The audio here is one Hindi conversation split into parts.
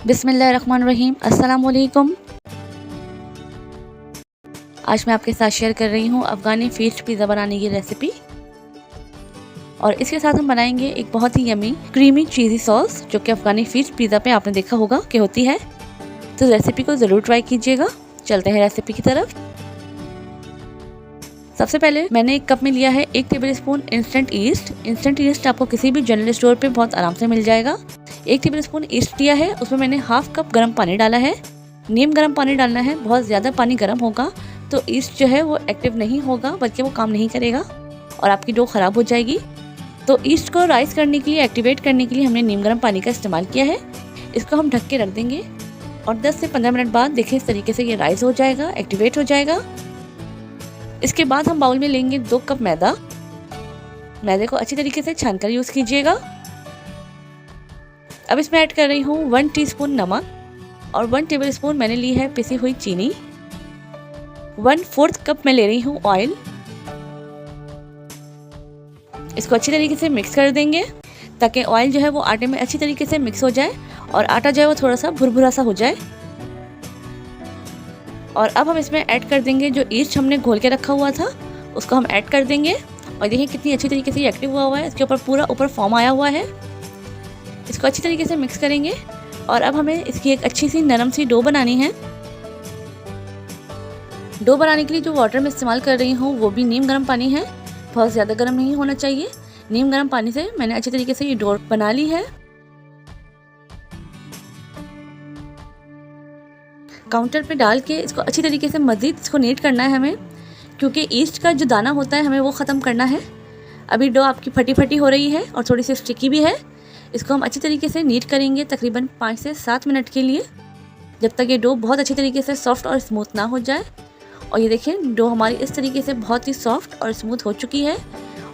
बिस्मिल्लाहिर्रहमानिर्रहीम। अस्सलाम वालेकुम। आज मैं आपके साथ शेयर कर रही हूँ अफ़गानी फीस्ट पिज़्ज़ा बनाने की रेसिपी। और इसके साथ हम बनाएंगे एक बहुत ही यमी क्रीमी चीज़ी सॉस, जो कि अफ़गानी फीस्ट पिज़्ज़ा पे आपने देखा होगा कि होती है। तो रेसिपी को ज़रूर ट्राई कीजिएगा। चलते हैं रेसिपी की तरफ। सबसे पहले मैंने एक कप में लिया है 1 tablespoon instant east. Instant east आपको किसी भी जनरल स्टोर पे बहुत आराम से मिल जाएगा। 1 टेबलस्पून ईस्ट लिया है, उसमें मैंने हाफ कप गर्म पानी डाला है। नीम गर्म पानी डालना है, बहुत ज़्यादा पानी गर्म होगा तो ईस्ट जो है वो एक्टिव नहीं होगा, बल्कि वो काम नहीं करेगा और आपकी डो ख़राब हो जाएगी। तो ईस्ट को राइस करने के लिए, एक्टिवेट करने के लिए हमने नीम गर्म पानी का इस्तेमाल किया है। इसको हम ढक के रख देंगे और 10 से 15 मिनट बाद देखिए इस तरीके से ये राइस हो जाएगा, एक्टिवेट हो जाएगा। इसके बाद हम बाउल में लेंगे 2 कप मैदा। मैदे को अच्छी तरीके से छानकर यूज़ कीजिएगा। अब इसमें ऐड कर रही हूँ 1 टीस्पून नमक और 1 टेबलस्पून मैंने ली है पिसी हुई चीनी। 1/4 कप मैं ले रही हूँ ऑयल। इसको अच्छी तरीके से मिक्स कर देंगे ताकि ऑयल जो है वो आटे में अच्छी तरीके से मिक्स हो जाए और आटा जो है वो थोड़ा सा भुरभुरा सा हो जाए। और अब हम इसमें ऐड कर देंगे जो ईस्ट हमने घोल के रखा हुआ था, उसको हम ऐड कर देंगे। और देखिए कितनी अच्छी तरीके से एक्टिव हुआ है, इसके ऊपर पूरा ऊपर फॉर्म आया हुआ है। इसको अच्छी तरीके से मिक्स करेंगे और अब हमें इसकी एक अच्छी सी नरम सी डो बनानी है। डो बनाने के लिए जो वाटर मैं इस्तेमाल कर रही हूँ वो भी नीम गर्म पानी है, बहुत ज़्यादा गर्म नहीं होना चाहिए। नीम गर्म पानी से मैंने अच्छी तरीके से ये डो बना ली है। काउंटर पे डाल के इसको अच्छी तरीके से मज़ीद इसको नीट करना है हमें, क्योंकि ईस्ट का जो दाना होता है हमें वो ख़त्म करना है। अभी डो आपकी फटी फटी हो रही है और थोड़ी सी स्टिकी भी है। इसको हम अच्छी तरीके से नीट करेंगे तकरीबन 5 से 7 मिनट के लिए, जब तक ये डो बहुत अच्छी तरीके से सॉफ्ट और स्मूथ ना हो जाए। और ये देखिए डो हमारी इस तरीके से बहुत ही सॉफ्ट और स्मूथ हो चुकी है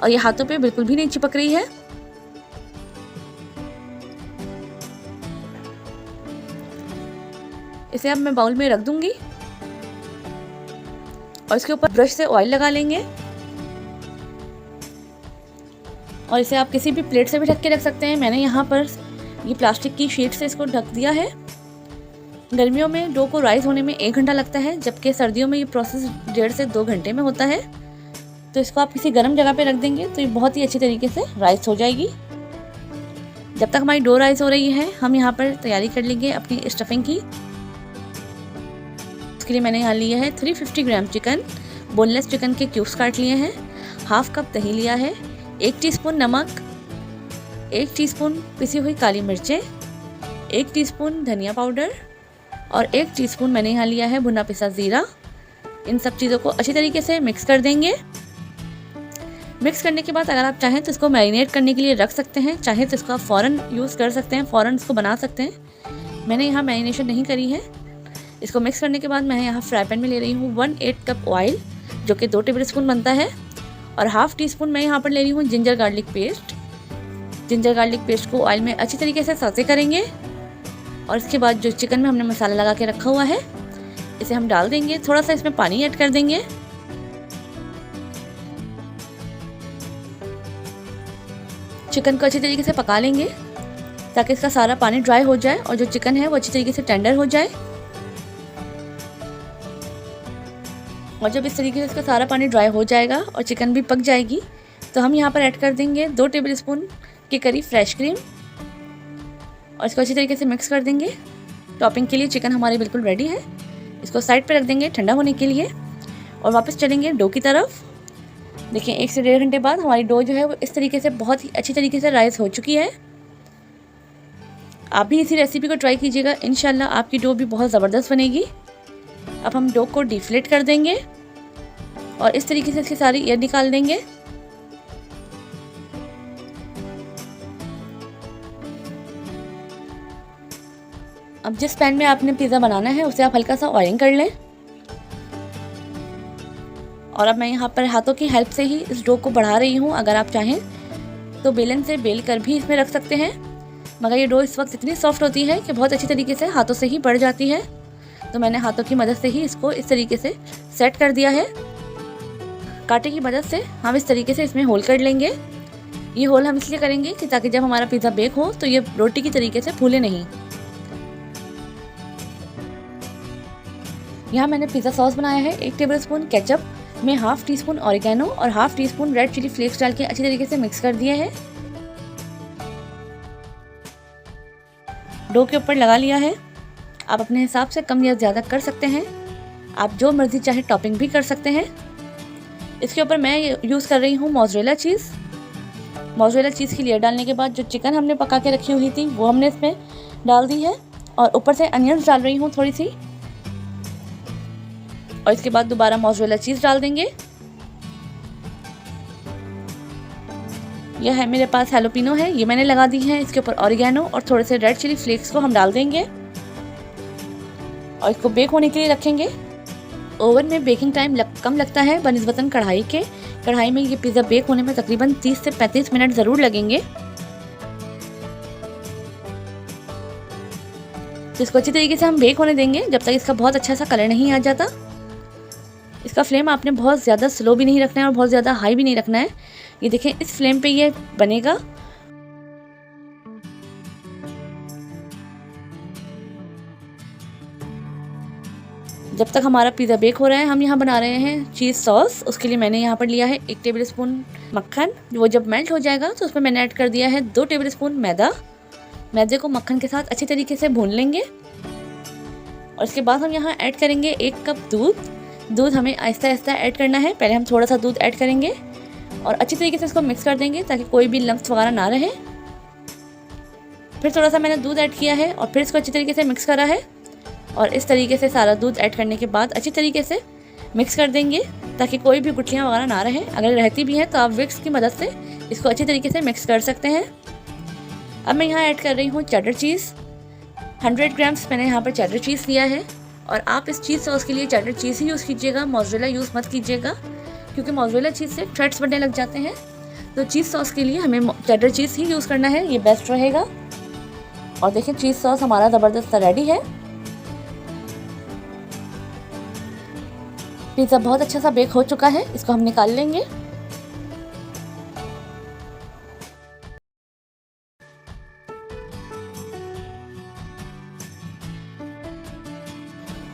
और ये हाथों पे बिल्कुल भी नहीं चिपक रही है। इसे अब मैं बाउल में रख दूंगी और इसके ऊपर ब्रश से ऑयल लगा लेंगे। और इसे आप किसी भी प्लेट से भी ढक के रख सकते हैं। मैंने यहाँ पर ये प्लास्टिक की शीट से इसको ढक दिया है। गर्मियों में डो को राइस होने में 1 घंटा लगता है, जबकि सर्दियों में ये प्रोसेस 1.5 से 2 घंटे में होता है। तो इसको आप किसी गर्म जगह पे रख देंगे तो ये बहुत ही अच्छी तरीके से राइस हो जाएगी। जब तक हमारी डो राइस हो रही है, हम यहाँ पर तैयारी कर लेंगे अपनी स्टफिंग की। इसके लिए मैंने यहाँ लिया है 350 ग्राम चिकन, बोनलेस चिकन के क्यूब्स काट लिए हैं। हाफ कप दही लिया है, 1 टीस्पून नमक, 1 टीस्पून पिसी हुई काली मिर्चें, 1 टीस्पून धनिया पाउडर और 1 टीस्पून मैंने यहाँ लिया है भुना पिसा ज़ीरा। इन सब चीज़ों को अच्छी तरीके से मिक्स कर देंगे। मिक्स करने के बाद अगर आप चाहें तो इसको मैरिनेट करने के लिए रख सकते हैं, चाहे तो इसको आप फ़ौरन यूज़ कर सकते हैं, फ़ौरन इसको बना सकते हैं। मैंने यहाँ मैरिनेशन नहीं करी है। इसको मिक्स करने के बाद मैं यहाँ फ्राई पैन में ले रही हूँ 1/8 कप ऑयल, जो कि 2 टेबलस्पून बनता है। और हाफ टीस्पून मैं यहाँ पर ले रही हूँ ginger garlic paste. Ginger garlic paste को ऑयल में अच्छी तरीके से सौते करेंगे और इसके बाद जो चिकन में हमने मसाला लगा के रखा हुआ है इसे हम डाल देंगे। थोड़ा सा इसमें पानी ऐड कर देंगे। चिकन को अच्छी तरीके से पका लेंगे ताकि इसका सारा पानी ड्राई हो जाए और जो चिकन है वो अच्छी तरीके से टेंडर हो जाए। और जब इस तरीके से इसका सारा पानी ड्राई हो जाएगा और चिकन भी पक जाएगी, तो हम यहाँ पर ऐड कर देंगे 2 टेबलस्पून के करीब फ्रेश क्रीम और इसको अच्छी तरीके से मिक्स कर देंगे। टॉपिंग के लिए चिकन हमारी बिल्कुल रेडी है। इसको साइड पे रख देंगे ठंडा होने के लिए और वापस चलेंगे डो की तरफ। देखिए 1 से 1.5 घंटे बाद हमारी डो जो है वो इस तरीके से बहुत ही अच्छी तरीके से राइस हो चुकी है। आप भी इसी रेसिपी को ट्राई कीजिएगा, इंशाल्लाह आपकी डो भी बहुत ज़बरदस्त बनेगी। अब हम डो को डिफ्लेट कर देंगे और इस तरीके से इसकी सारी एयर निकाल देंगे। अब जिस पैन में आपने पिज़्ज़ा बनाना है उसे आप हल्का सा ऑयलिंग कर लें। और अब मैं यहाँ पर हाथों की हेल्प से ही इस डो को बढ़ा रही हूँ। अगर आप चाहें तो बेलन से बेल कर भी इसमें रख सकते हैं, मगर ये डो इस वक्त इतनी सॉफ्ट होती है कि बहुत अच्छी तरीके से हाथों से ही बढ़ जाती है। तो मैंने हाथों की मदद से ही इसको इस तरीके से सेट कर दिया है। कांटे की मदद से हम इस तरीके से इसमें होल कर लेंगे। ये होल हम इसलिए करेंगे कि ताकि जब हमारा पिज़्ज़ा बेक हो तो ये रोटी की तरीके से फूले नहीं। यहाँ मैंने पिज़्ज़ा सॉस बनाया है। 1 टेबलस्पून केचप में हाफ टी स्पून ऑरिगेनो और half teaspoon red chilli flakes डाल के अच्छी तरीके से मिक्स कर दिया है। डो के ऊपर लगा लिया है। आप अपने हिसाब से कम या ज़्यादा कर सकते हैं। आप जो मर्ज़ी चाहे टॉपिंग भी कर सकते हैं। इसके ऊपर मैं यूज़ कर रही हूँ मोज़रेला चीज़। मोज़रेला चीज़ की लेयर डालने के बाद जो चिकन हमने पका के रखी हुई थी वो हमने इसमें डाल दी है और ऊपर से अनियंस डाल रही हूँ थोड़ी सी, और इसके बाद दोबारा मोज़रेला चीज़ डाल देंगे। यह है मेरे पास हैलोपिनो है, ये मैंने लगा दी है। इसके ऊपर ऑरिगेनो और थोड़े से रेड चिली फ्लेक्स को हम डाल देंगे और इसको बेक होने के लिए रखेंगे। ओवन में बेकिंग टाइम कम लगता है बनिस्बतन कढ़ाई के। कढ़ाई में ये पिज़्ज़ा बेक होने में तकरीबन 30 से 35 मिनट ज़रूर लगेंगे। तो इसको अच्छी तरीके से हम बेक होने देंगे जब तक इसका बहुत अच्छा सा कलर नहीं आ जाता। इसका फ्लेम आपने बहुत ज़्यादा स्लो भी नहीं रखना है और बहुत ज़्यादा हाई भी नहीं रखना है। ये देखें, इस फ्लेम पे ये बनेगा। जब तक हमारा पिज़्ज़ा बेक हो रहा है हम यहाँ बना रहे हैं चीज़ सॉस। उसके लिए मैंने यहाँ पर लिया है 1 टेबलस्पून मक्खन। वो जब मेल्ट हो जाएगा तो उसमें मैंने ऐड कर दिया है 2 टेबलस्पून मैदा। मैदे को मक्खन के साथ अच्छी तरीके से भून लेंगे और इसके बाद हम यहाँ ऐड करेंगे 1 कप दूध। दूध हमें आहिस्ता आहिस्ता ऐड करना है। पहले हम थोड़ा सा दूध ऐड करेंगे और अच्छी तरीके से इसको मिक्स कर देंगे ताकि कोई भी लम्स वगैरह ना रहे। फिर थोड़ा सा मैंने दूध ऐड किया है और फिर इसको अच्छी तरीके से मिक्स करा है और इस तरीके से सारा दूध ऐड करने के बाद अच्छी तरीके से मिक्स कर देंगे ताकि कोई भी गुठलियाँ वगैरह ना रहें। अगर रहती भी हैं तो आप विक्स की मदद से इसको अच्छी तरीके से मिक्स कर सकते हैं। अब मैं यहाँ ऐड कर रही हूँ चेडर चीज़। 100 ग्राम्स मैंने यहाँ पर चेडर चीज़ लिया है और आप इस चीज़ सॉस के लिए चेडर चीज़ ही यूज़ कीजिएगा, मोज़रेला यूज़ मत कीजिएगा क्योंकि मोज़रेला चीज़ से थ्रेड्स बनने लग जाते हैं। तो चीज़ सॉस के लिए हमें चेडर चीज़ ही यूज़ करना है, ये बेस्ट रहेगा। और देखिए चीज़ सॉस हमारा ज़बरदस्त रेडी है। पिज़्ज़ा बहुत अच्छा सा बेक हो चुका है, इसको हम निकाल लेंगे।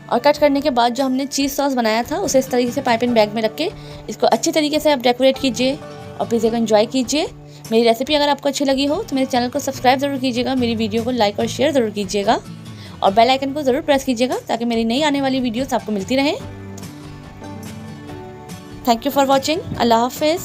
और कट करने के बाद जो हमने चीज़ सॉस बनाया था उसे इस तरीके से पाइपिंग बैग में रख के इसको अच्छी तरीके से आप डेकोरेट कीजिए और पिज़्ज़ा को एंजॉय कीजिए। मेरी रेसिपी अगर आपको अच्छी लगी हो तो मेरे चैनल को सब्सक्राइब ज़रूर कीजिएगा, मेरी वीडियो को लाइक और शेयर ज़रूर कीजिएगा और बेल आइकन को ज़रूर प्रेस कीजिएगा ताकि मेरी नई आने वाली वीडियोस आपको मिलती रहें। Thank you for watching. अल्लाह हाफिज़।